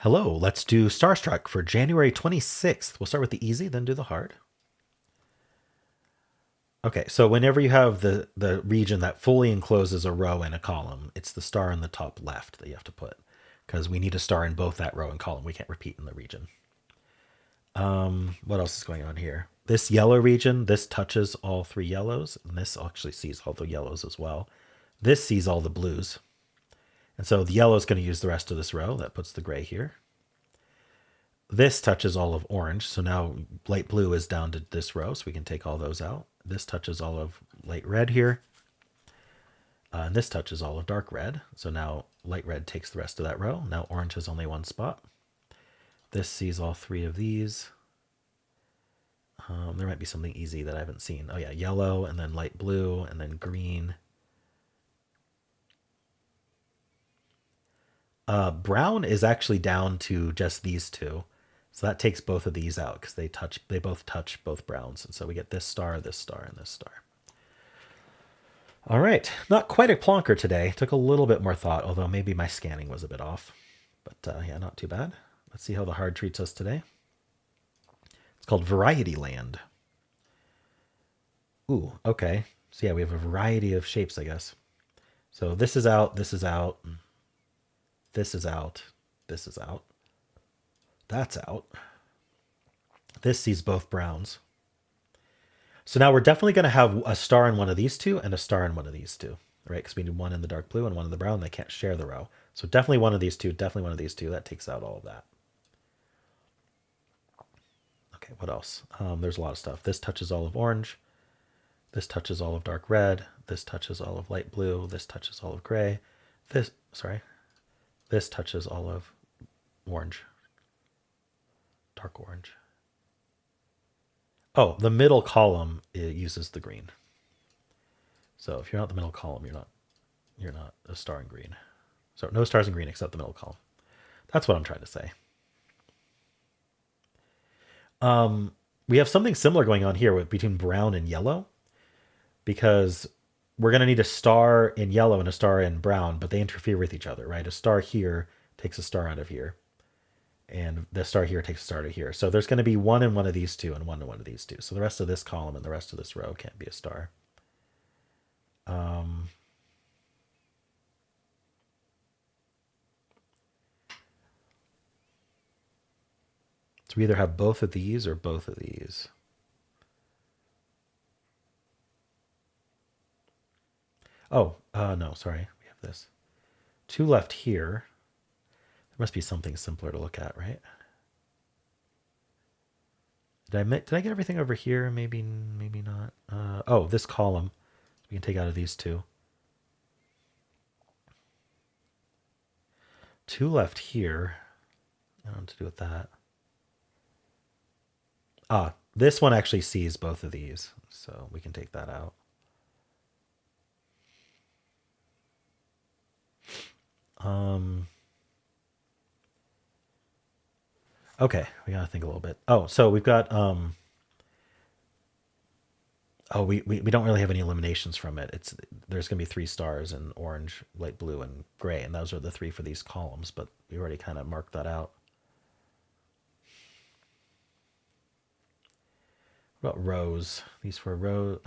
Hello, let's do Starstruck for January 26th. We'll start with the easy, then do the hard. Okay, so whenever you have the region that fully encloses a row and a column, it's the star in the top left that you have to put because we need a star in both that row and column. We can't repeat in the region. What else is going on here? This yellow region, this touches all three yellows, and this actually sees all the yellows as well. This sees all the blues. And so the yellow is going to use the rest of this row. That puts the gray here. This touches all of orange, so now light blue is down to this row, so we can take all those out. This touches all of light red here. And this touches all of dark red, so now light red takes the rest of that row. Now orange has only one spot. This sees all three of these. There might be something easy that I haven't seen. Oh yeah, yellow, and then light blue, and then green. Brown is actually down to just these two. So that takes both of these out because they both touch both browns. And so we get this star, and this star. All right. Not quite a plonker today. Took a little bit more thought, although maybe my scanning was a bit off. But yeah, not too bad. Let's see how the hard treats us today. It's called Variety Land. Ooh, okay. So yeah, we have a variety of shapes, I guess. So this is out, this is out, this is out, this is out. That's out. This sees both browns. So now we're definitely going to have a star in one of these two and a star in one of these two, right? Because we need one in the dark blue and one in the brown. They can't share the row. So definitely one of these two, definitely one of these two. That takes out all of that. Okay, what else? There's a lot of stuff. This touches all of orange. This touches all of dark red. This touches all of light blue. This touches all of gray. This touches all of orange. Dark orange. Oh, the middle column uses the green. So if you're not the middle column, you're not a star in green. So no stars in green except the middle column. That's what I'm trying to say. We have something similar going on here between brown and yellow because we're going to need a star in yellow and a star in brown, but they interfere with each other, right? A star here takes a star out of here, and the star here takes a star out of here. So there's going to be one in one of these two and one in one of these two. So the rest of this column and the rest of this row can't be a star. So we either have both of these or both of these. Oh, no, sorry. We have this. Two left here. There must be something simpler to look at, right? Did I get everything over here? Maybe not. Oh, this column. We can take out of these two. Two left here. I don't know what to do with that. Ah, this one actually sees both of these, so we can take that out. Okay, we gotta think a little bit. Oh, so we've got oh, we don't really have any eliminations from it. There's gonna be three stars in orange, light blue, and gray, and those are the three for these columns, but we already kind of marked that out. What about rows? These four rows.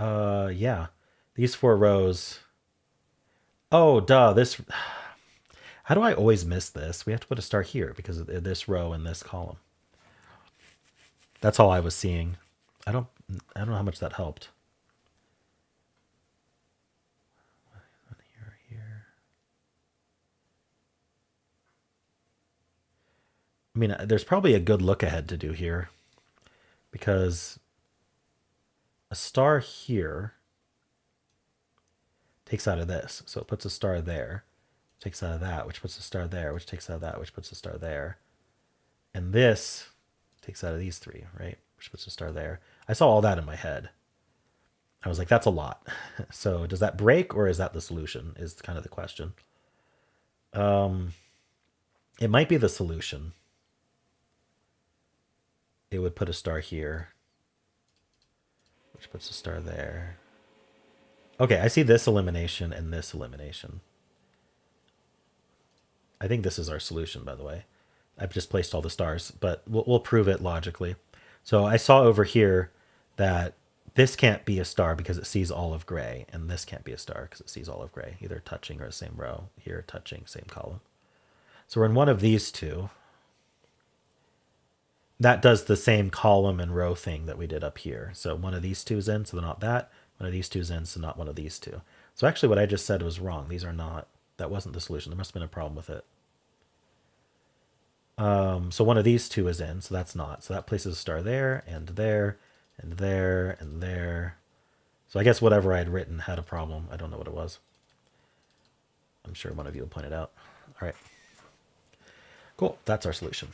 Yeah, these four rows. Oh, duh. This. How do I always miss this? We have to put a star here because of this row and this column. That's all I was seeing. I don't. I don't know how much that helped. Here, here. I mean, there's probably a good look ahead to do here because a star here takes out of this. So it puts a star there, takes out of that, which puts a star there, which takes out of that, which puts a star there. And this takes out of these three, right? Which puts a star there. I saw all that in my head. I was like, that's a lot. So does that break or is that the solution is kind of the question. It might be the solution. It would put a star here, which puts a star there. Okay, I see this elimination and this elimination. I think this is our solution, by the way. I've just placed all the stars, but we'll prove it logically. So I saw over here that this can't be a star because it sees all of gray, and this can't be a star because it sees all of gray, either touching or the same row. Here, touching, same column. So we're in one of these two. That does the same column and row thing that we did up here. So one of these two is in, so they're not that. One of these two is in, so not one of these two. So actually what I just said was wrong. These are not, that wasn't the solution. There must have been a problem with it. So one of these two is in, so that's not. So that places a star there, and there, and there, and there. So I guess whatever I had written had a problem. I don't know what it was. I'm sure one of you will point it out. All right. Cool. That's our solution.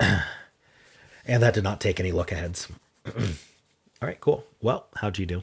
And that did not take any look aheads. All right, cool. Well, how'd you do?